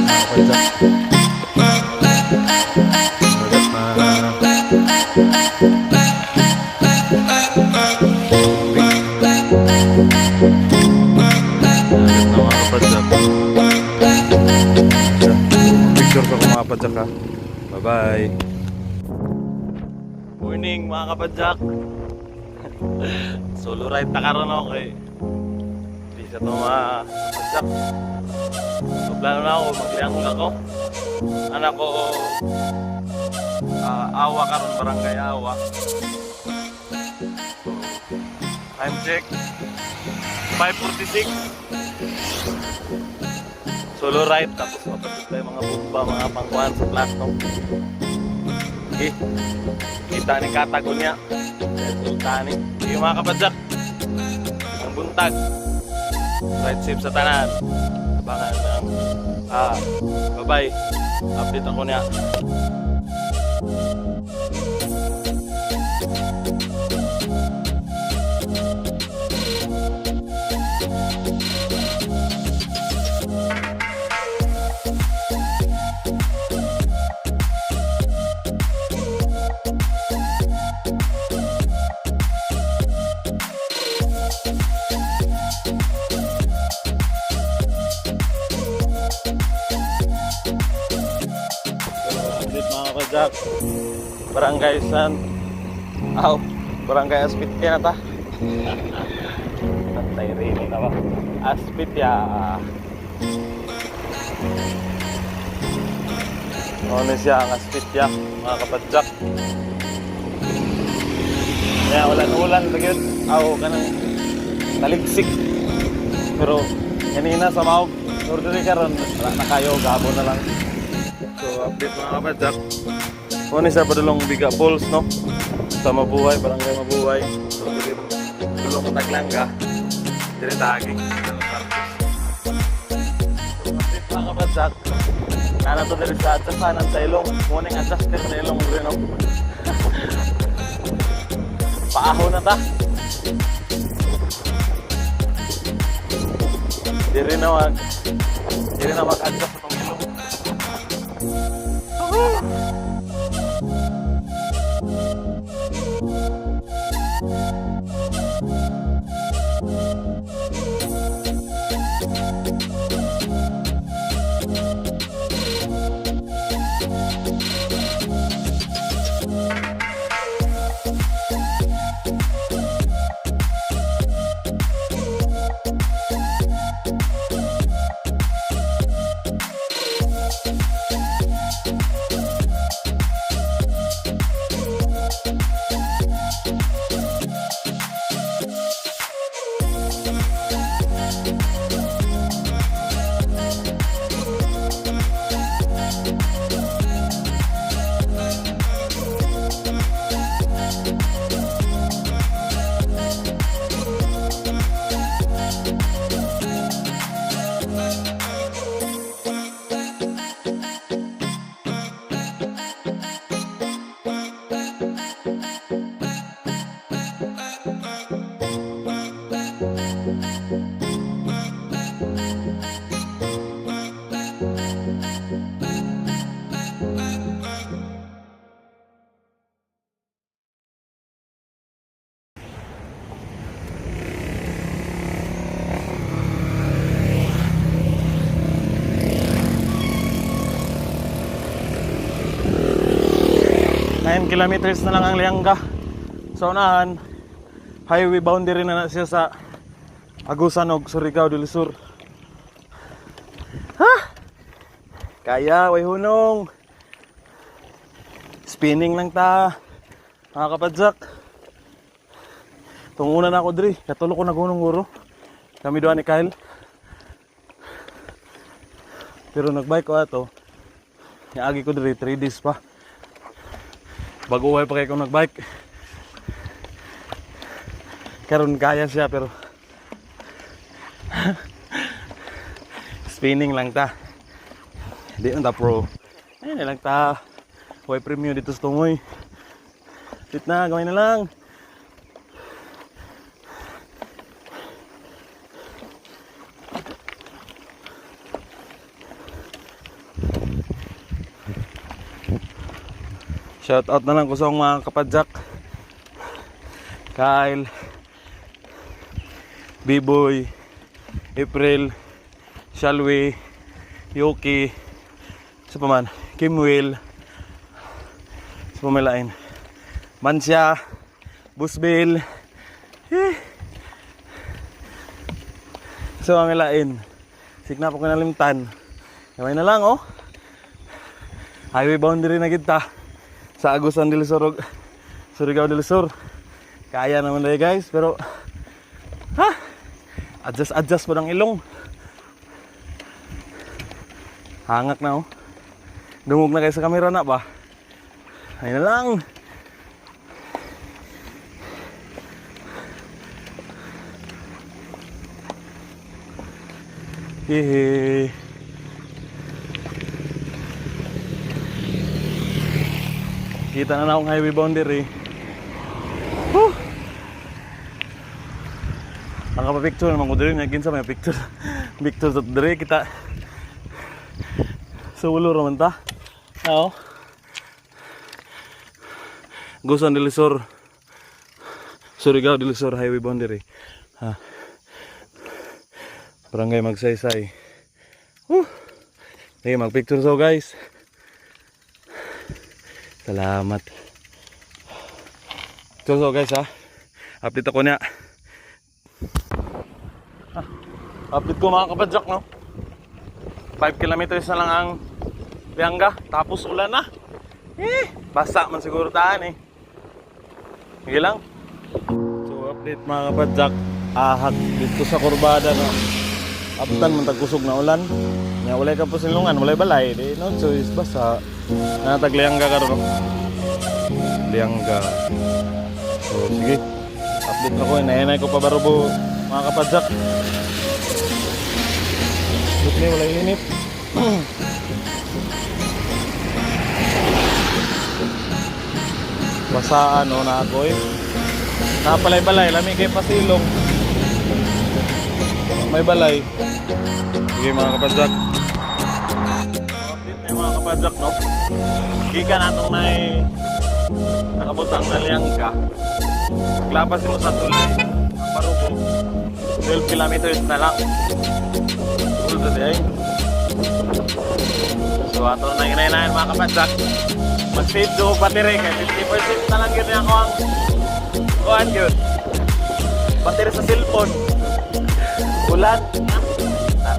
Kapadyak. Picture ko kung mga kapadyak ha. Bye bye. Morning mga kapadyak. Solo ride na karoon ako kay isa to mga kapadyak. So plano na ako mag-triangle ako. Anak ko Awa karon, barangay Awa. Time check 5:46. Solo ride tapos mapasok tayo mga bumba, mga pangkuhan sa platong. Okay, kita ni katago niya. Sultani. Yung mga kapadyak, ang buntag. Ride safe sa tanan. Abangan ang bye-bye. Update ako niya. Jack, barangay San barangay Aspit kaya na ta. Tantay rin na ba? Aspit ya. Ano siya ang Aspit ya, mga kapadyak. Kaya ulan-ulan bagyan. Kanang taligsik. Pero kanina sa maog, order karon na kayo gabo na lang. So update mga kapadyak. Kung isa pa dalong biga balls no sa Mabuhay, barangay Mabuhay. So dulong ko taglangga dire taging so update mga kapadyak. Nana to dire sa adjasanan sa ilong morning adjusted sa ilong rin no. Paaho na ta. Dire na mag-adjust sa ilong. Kilometers na lang ang Liangga. Sa unahan, highway boundary na siya sa Agusan og Surigao del Sur. Ha! Kaya, way hunong. Spinning lang ta. Mga kapadyak. Tunguna na ako diri. Katulo ko nagunong guro. Kami doon ni Kyle. Pero nagbike ko ato. Niagi ko diri 3 days pa. Baguhay pa kayo kung nagbike. Karon kaya siya pero spinning lang ta. Di na ta pro. Ayun lang ta. Huwag premium dito sa tungoy. Fit na, gawin na lang. Shout out na lang ko sa mga kapadyak. Kyle, B-Boy, April, Shalwi, Yoki, sa paman, Kimwil, sa pamilain, Mansya, Busbil, sa pamilain, signa po kinalimtan. Gawin na lang oh. Highway boundary na kita sa Agusan del Sur, Surigao del Sur. Kaya naman dahil guys, pero adjust po ng ilong. Hangak na oh. Dungog na kayo sa camera na ba? Ayun na lang. Hehe. Kita na akong highway boundary. Ang kapapicture naman ko diri, naging sa may picture. Picture sa diri kita. Sa ulo raman ta. Oo. Agusan del Sur, Surigao del Sur highway boundary. Barangay Magsaysay. Okay, magpicture so guys. Salamat. So guys update ako niya. Update ko mga kapadyak no. 5 kilometers na lang ang Lianga, tapos ulan na. Basa man siguro taan Sige lang. So update mga kapadyak. Ahak dito sa kurbada no. Aptan man tagkusog na ulan. Nya walay ka po silungan, walay balay. Di no choice basa. Natag Lianga karon. Lianga. So sige. Update na ko, inahinay ko pa barubo mga kapadyak. Dito wala init. Basaan na ako Napalay-balay, lamig kayo pasilong. May balay. Sige mga kapadyak. Update na yung mga kapadyak no. Kika natong nakabutang na Lianga. Paglapas mo sa tulay ang Barubo 12 kilometers na lang. Tulad na so ato na inainayan mga kapadyak. Mag-save do battery kaya 50% na lang yun ako ang kuhan yun. Battery sa cellphone. Ulan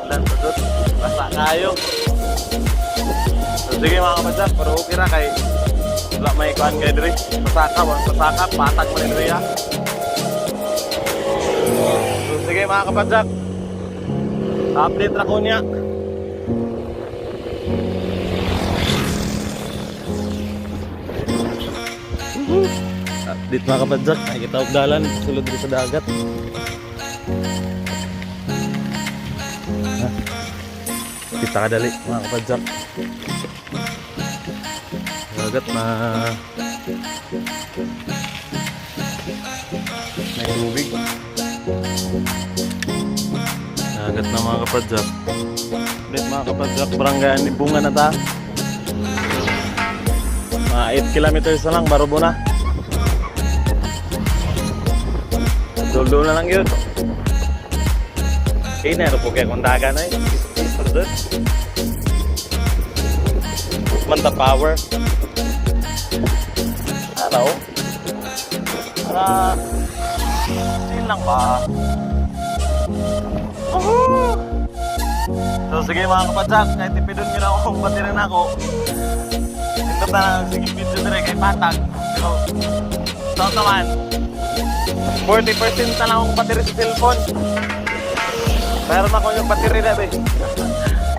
ulan sa doon. Basta kayo. So sige mga kapadyak, pero okay na kay wala may kuhan kayo diri. Pasaka, patag mo diri So sige mga kapadyak, update na ko niya. Update mga kapadyak, nakikita og dalan sulod diri sa dagat. Kita ka dali mga kapadyak. Dagat na may tubig. Dagat na mga kapadyak. Update mga kapadyak, barangay ni bunga na ta. Mga 8 kilometers na lang, Barubo na. Dulu na lang yun. Meron po kaya kundaga na Pardon. Manta power. Ano? Yun lang ba? So sige mga kapadyak, kahit ipidon nyo na akong battery na ako. Ito na sige video na rin kay Patag. So, ito naman 40% na lang akong battery sa cellphone. Meron ako yung battery na rin.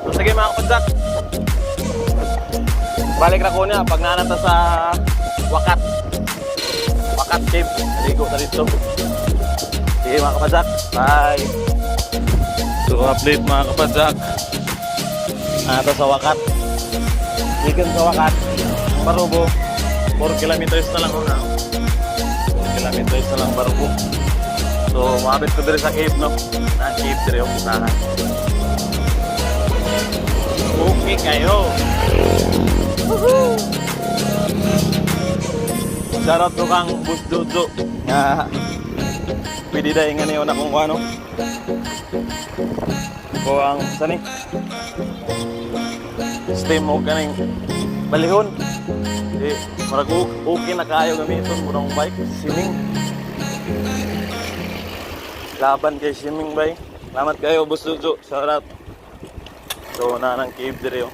So sige mga kapadyak, balik na ko niya pag nanata sa Wakat Cave. Naligo na dito. Sige mga kapadyak, bye. So update mga kapadyak, nanata sa Wakat. Ikan sa Wakat Barubo 4 kilometers na lang ko na. 4 kilometers na lang Barubo. So maabit ko diri sa cave no. Na cave diri yung usahan. Okay kayo. Woohoo! shoutout to kang Bus Jojo nga pwede dahil nga niyo na kung ano ko ang sani steam o kaning balihon di marag okay na kayo gamiton mo ng bike swimming laban kay swimming bay salamat kayo Bus Jojo shoutout so na ng cave dire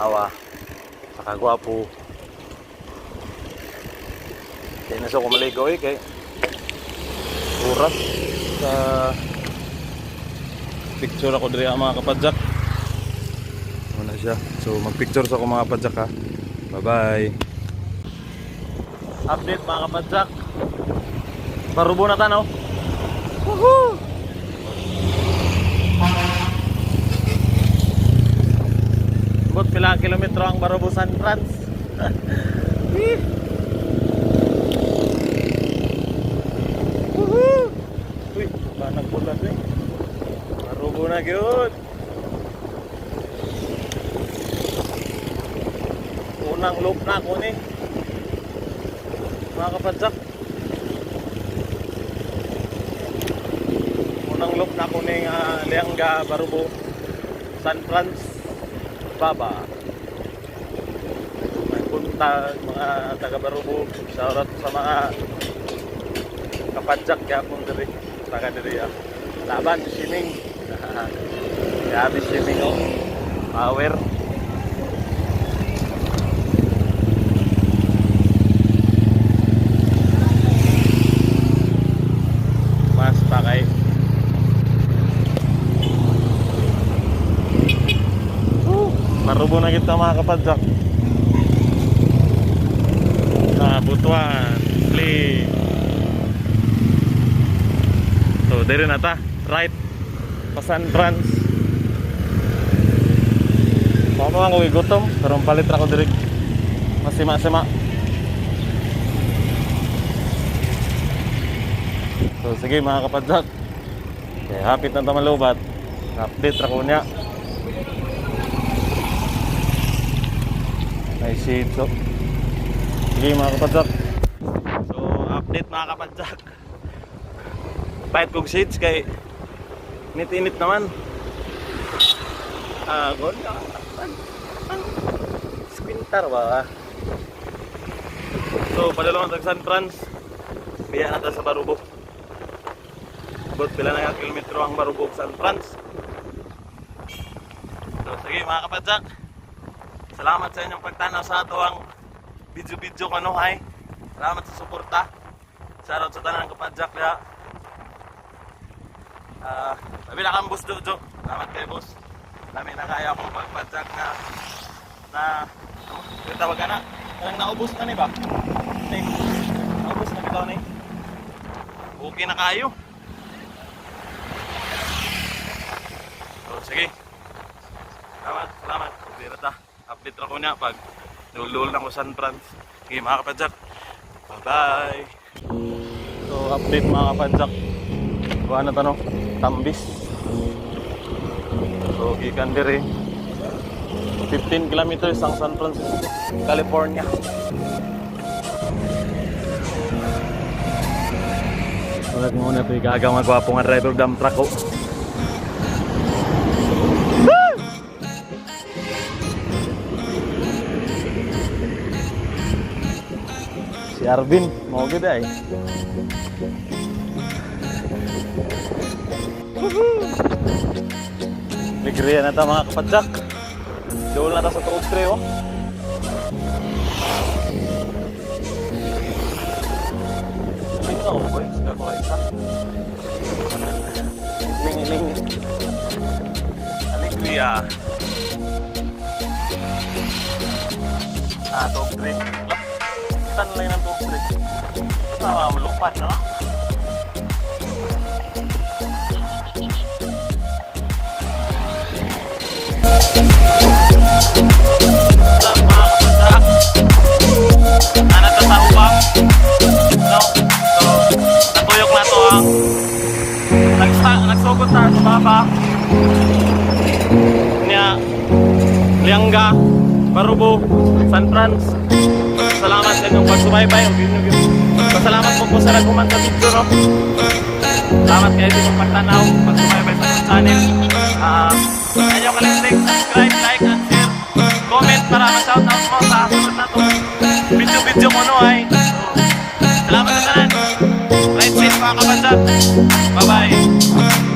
awa saka gwapo kaya na siya kumaligaw kay oras sa picture ako diri mga kapadyak muna siya so magpicture sa ako mga kapadyak ha bye bye update mga kapadyak parubo na tanaw woohoo But pila kilometro ang Barubo San Franz. Uy, ba nagpulat eh. Barubo na gyud. Unang loop na ako ni. Mga kapadyak. Unang loop na ako ni Liangga Barubo San Franz. Baba nagpunta mga taga Barubog shoutout sa mga kapadyak yapon diri taga diri laban swimming grabe swimming power mas pakay marubo na kita mga kapadyak Butuan play so diri na ta right pa San Franz ako nga ko gutom karong palit ra ko diri masima-sima so sige mga kapadyak okay, hapit na ta malubat update ra ko niya ay shade so sige mga kapadyak so update mga kapadyak pahit kong shades kay init-init naman ganda spintar ba so padalawang tag San Franz biya na ta sa Barubo but pila na yung kilometro ang Barubo San Franz so sige mga kapadyak salamat sa inyong pagtanaw sa ato ang video kano hay. Salamat sa suporta. Shoutout sa tanan kapadyak ya. Sabi na kang Bus Jojo. Salamat kay boss. Dami na kaya akong pagpadyak na tawag na. Parang naubos na ni ba? Ni. Naubos na bitaw ni. Okay na kayo. So sige. Salamat. Dira ta. Update ra ko niya pag nulul na ko San Franz. Okay mga kapadyak. Bye bye. So update mga kapadyak. Kuha na tanong. Tambis. So gikan diri 15 kilometers ang San Francisco, California. Ulat mo na ito igagang magwapo nga driver dump truck ko. Si Arvin, mau gede ay. Ligriya na ito mga kapadyak. Doon na ito sa truck tray oh. Ito oh boy, sudah ko isa. Iling. Aligriya. Truck tray. Tan lang ng truck tray. Malupat na lang. Nagsugod sa baba niya Liangga Barubo San Franz. Salamat sa inyong pagsubaybay. Salamat po sa nagkuman sa video, no? Salamat kayo sa inyong pagtanaw, pagsubaybay sa inyong channel. Ayaw kalimutan subscribe, like, and share. Comment para ma-shoutout mo sa sunod na itong video mo, no, ay. Salamat sa tanan. Right safe mga kabansan. Bye-bye.